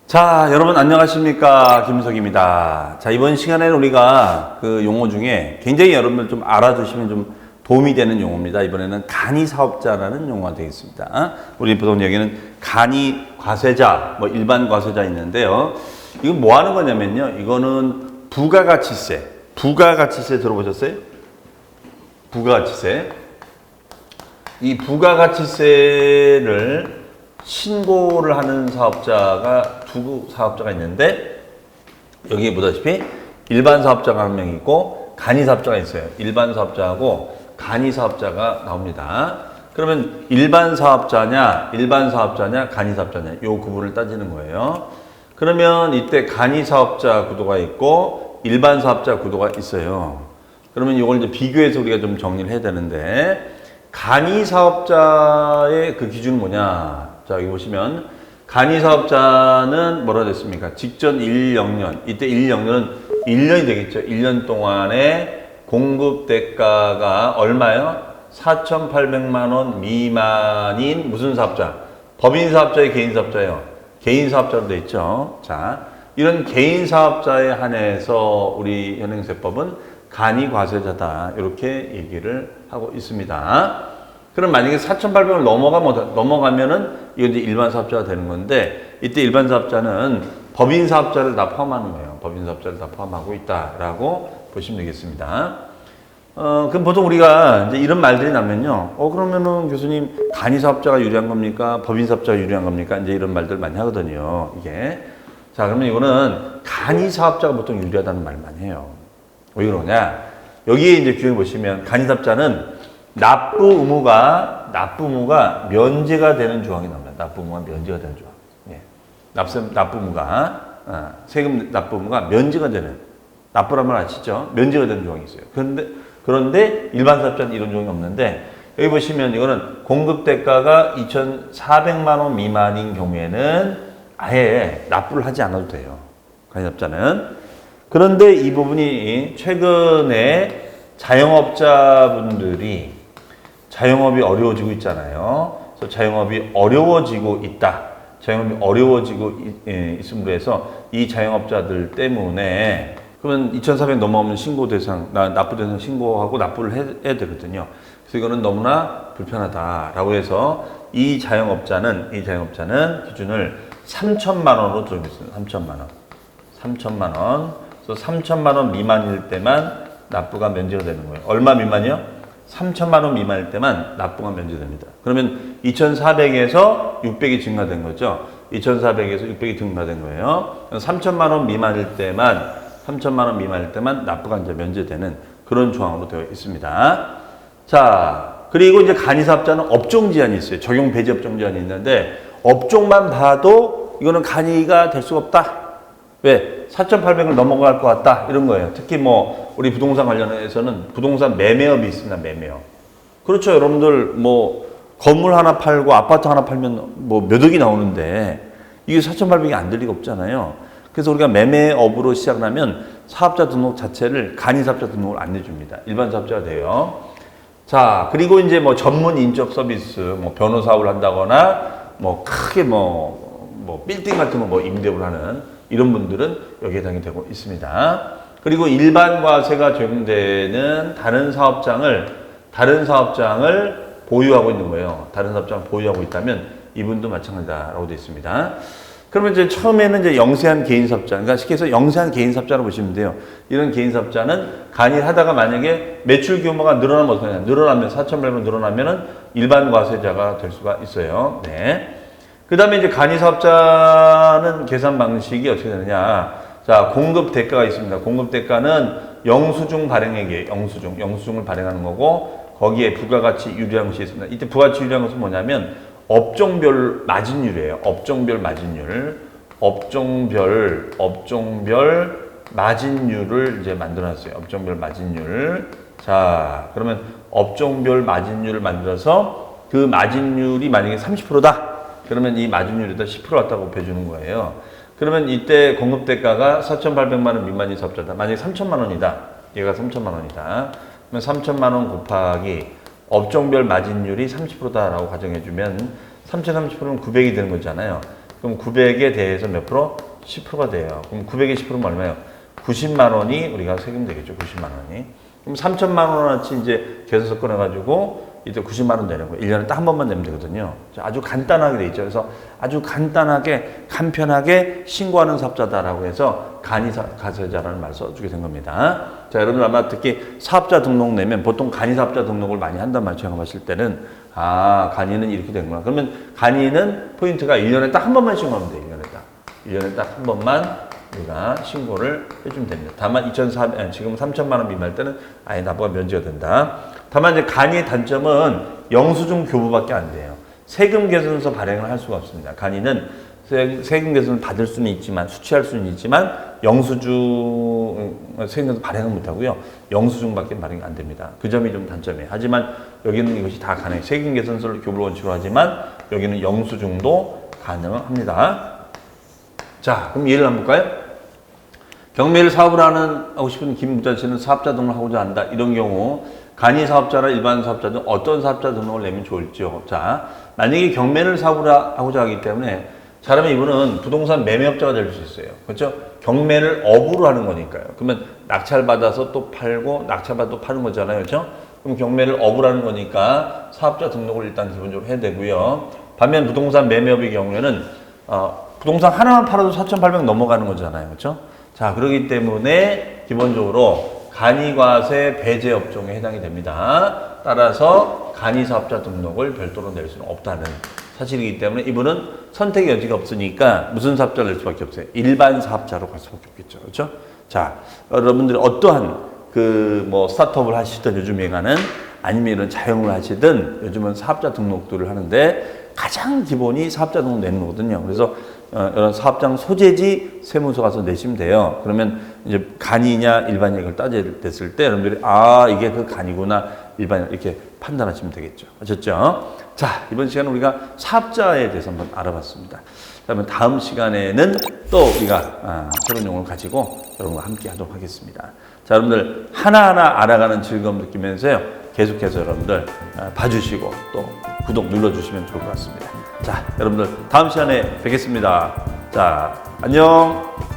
자, 여러분 안녕하십니까? 김석입니다. 자, 이번 시간에는 우리가 그 용어 중에 굉장히 여러분들 좀 알아두시면 좀 도움이 되는 용어입니다. 이번에는 간이사업자라는 용어가 되겠습니다. 우리 보통 여기는 간이과세자, 뭐 일반 과세자 있는데요. 이건 뭐 하는 거냐면요. 이거는 부가가치세. 부가가치세 들어보셨어요? 부가가치세. 이 부가가치세를 신고를 하는 사업자가 두 사업자가 있는데, 여기에 보다시피 일반 사업자가 한 명 있고 간이 사업자가 있어요. 일반 사업자하고 간이 사업자가 나옵니다. 그러면 일반 사업자냐 간이 사업자냐 요 구분을 따지는 거예요. 그러면 이때 간이 사업자 구도가 있고 일반 사업자 구도가 있어요. 그러면 이걸 이제 비교해서 우리가 좀 정리를 해야 되는데, 간이 사업자의 그 기준은 뭐냐? 자, 여기 보시면 간이 사업자는 뭐라 됐습니까? 직전 1년년, 이때 1년년은 1년이 되겠죠. 1년 동안에 공급 대가가 얼마요? 4,800만 원 미만인 무슨 사업자? 법인 사업자예요, 개인 사업자예요? 개인 사업자로 돼 있죠. 자, 이런 개인 사업자에 한해서 우리 현행세법은 간이 과세자다, 이렇게 얘기를 하고 있습니다. 그럼 만약에 4,800을 넘어가면은 이건 이제 일반 사업자가 되는 건데, 이때 일반 사업자는 법인 사업자를 다 포함하는 거예요. 법인 사업자를 다 포함하고 있다라고 보시면 되겠습니다. 그럼 보통 우리가 이제 이런 말들이 나면요. 그러면은 교수님, 간이 사업자가 유리한 겁니까? 법인 사업자가 유리한 겁니까? 이제 이런 말들 많이 하거든요. 이게. 자, 그러면 이거는 간이 사업자가 보통 유리하다는 말 많이 해요. 왜 그러냐? 여기에 이제 규정을 보시면 간이 사업자는 납부 의무가 면제가 되는 조항이 나옵니다. 납부 의무가 면제가 되는 조항. 예. 납부 의무가, 세금 납부 의무가 면제가 되는, 납부란 말 아시죠? 면제가 되는 조항이 있어요. 그런데 일반 사업자는 이런 조항이 없는데, 여기 보시면 이거는 공급 대가가 2,400만 원 미만인 경우에는 아예 납부를 하지 않아도 돼요. 간이사업자는. 그런데 이 부분이 최근에 자영업자분들이 자영업이 어려워지고 있잖아요. 그래서 자영업이 어려워지고 있다. 자영업이 어려워지고 있음으로 해서 이 자영업자들 때문에, 그러면 2,400 넘어오면 신고 대상, 납부 대상 신고하고 납부를 해야 되거든요. 그래서 이거는 너무나 불편하다라고 해서 이 자영업자는 기준을 3,000만 원으로 들어있습니다. 3,000만 원. 3,000만 원. 그래서 3,000만 원 미만일 때만 납부가 면제가 되는 거예요. 얼마 미만이요? 3,000만 원 미만일 때만 납부가 면제됩니다. 그러면 2,400에서 600이 증가된 거죠. 2,400에서 600이 증가된 거예요. 3,000만 원 미만일 때만 납부가 이제 면제되는 그런 조항으로 되어 있습니다. 자, 그리고 이제 간이사업자는 업종 제한이 있어요. 적용 배제 업종 제한이 있는데, 업종만 봐도 이거는 간이가 될 수가 없다. 왜? 4,800을 넘어갈 것 같다, 이런 거예요. 특히 뭐 우리 부동산 관련해서는 부동산 매매업이 있습니다. 매매업. 그렇죠. 여러분들 뭐 건물 하나 팔고 아파트 하나 팔면 뭐 몇 억이 나오는데 이게 4,800이 안 될 리가 없잖아요. 그래서 우리가 매매업으로 시작하면 사업자 등록 자체를 간이사업자 등록을 안 내줍니다. 일반 사업자가 돼요. 자, 그리고 이제 뭐 전문 인적 서비스, 뭐 변호사업을 한다거나 뭐 크게 뭐 빌딩 같은 거 뭐 임대업을 하는 이런 분들은 여기에 해당이 되고 있습니다. 그리고 일반 과세가 적용되는 다른 사업장을 보유하고 있는 거예요. 다른 사업장을 보유하고 있다면 이분도 마찬가지다라고 되어 있습니다. 그러면 이제 처음에는 이제 영세한 개인 사업자, 그러니까 쉽게 해서 영세한 개인 사업자로 보시면 돼요. 이런 개인 사업자는 간이를 하다가 만약에 매출 규모가 늘어나면 어떻게 하냐? 4,800원 늘어나면은 일반 과세자가 될 수가 있어요. 네. 그 다음에 이제 간이 사업자는 계산 방식이 어떻게 되느냐. 자, 공급 대가가 있습니다. 공급 대가는 영수증 발행액이에요. 영수증을 발행하는 거고, 거기에 부가가치 유리한 것이 있습니다. 이때 부가가치 유리한 것은 뭐냐면, 업종별 마진율이에요. 업종별 마진율을 이제 만들어놨어요. 업종별 마진율. 자, 그러면 업종별 마진율을 만들어서 그 마진율이 만약에 30%다. 그러면 이 마진율에다 10% 갖다가 곱해주는 거예요. 그러면 이때 공급대가가 4,800만 원 미만이 사업자다. 만약에 3천만 원이다. 얘가 3천만 원이다. 그러면 3천만 원 곱하기 업종별 마진율이 30%다라고 가정해주면 3,030%는 900이 되는 거잖아요. 그럼 900에 대해서 몇 프로? 10%가 돼요. 그럼 900에 10%면 얼마예요? 90만 원이 우리가 세금 되겠죠. 90만 원이. 그럼 3천만 원어치 이제 계산서 꺼내가지고 이제 90만 원 내는 거예요. 1년에 딱 한 번만 내면 되거든요. 아주 간단하게 돼 있죠. 그래서 아주 간단하게, 간편하게 신고하는 사업자다라고 해서 간이가세자라는 말을 써주게 된 겁니다. 자, 여러분 아마 특히 사업자 등록 내면 보통 간이사업자 등록을 많이 한단 말이에요. 체험하실 때는. 아, 간이는 이렇게 되는구나. 그러면 간이는 포인트가 1년에 딱 한 번만 신고하면 돼요. 1년에 딱 한 번만 우리가 신고를 해주면 됩니다. 다만 지금 3천만 원 미만일 때는 아예 납부가 면제가 된다. 다만 이제 간이의 단점은 영수증 교부밖에 안 돼요. 세금 계산서 발행을 할 수가 없습니다. 간이는 세금 계산을 받을 수는 있지만 수취할 수는 있지만 세금 계산 발행을 못 하고요. 영수증밖에 발행이 안 됩니다. 그 점이 좀 단점이에요. 하지만 여기는 이것이 다 가능해요. 세금 계산서를 교부를 원칙으로 하지만 여기는 영수증도 가능합니다. 자, 그럼 예를 한번 볼까요? 경매를 사업을 하고 싶은 김부자 씨는 사업자 등록을 하고자 한다. 이런 경우 간이 사업자나 일반 사업자 등 어떤 사업자 등록을 내면 좋을지요. 자, 만약에 경매를 사업을 하고자 하기 때문에 잘하면 이분은 부동산 매매업자가 될 수 있어요. 그렇죠? 경매를 업으로 하는 거니까요. 그러면 낙찰받아서 또 팔고 낙찰받아 또 파는 거잖아요. 그렇죠? 그럼 경매를 업으로 하는 거니까 사업자 등록을 일단 기본적으로 해야 되고요. 반면 부동산 매매업의 경우에는 부동산 하나만 팔아도 4,800 넘어가는 거잖아요. 그렇죠? 자, 그렇기 때문에 기본적으로 간이과세 배제 업종에 해당이 됩니다. 따라서 간이사업자 등록을 별도로 낼 수는 없다는 사실이기 때문에 이분은 선택의 여지가 없으니까 무슨 사업자를 낼 수밖에 없어요. 일반 사업자로 갈 수밖에 없겠죠. 그렇죠? 자, 여러분들이 어떠한 스타트업을 하시든 요즘 유행하는 아니면 이런 자영업을 하시든 요즘은 사업자 등록들을 하는데 가장 기본이 사업자 등록 내는 거거든요. 그래서 이런 사업장 소재지 세무서 가서 내시면 돼요. 그러면 이제 간이냐 일반이냐 이걸 따졌을 때 여러분들이 이게 그 간이구나 일반이냐 이렇게 판단하시면 되겠죠. 아셨죠? 자, 이번 시간은 우리가 사업자에 대해서 한번 알아봤습니다. 그러면 다음 시간에는 또 우리가 새로운 용어를 가지고 여러분과 함께 하도록 하겠습니다. 자, 여러분들 하나하나 알아가는 즐거움 느끼면서요. 계속해서 여러분들 봐주시고 또 구독 눌러주시면 좋을 것 같습니다. 자, 여러분들 다음 시간에 뵙겠습니다. 자, 안녕.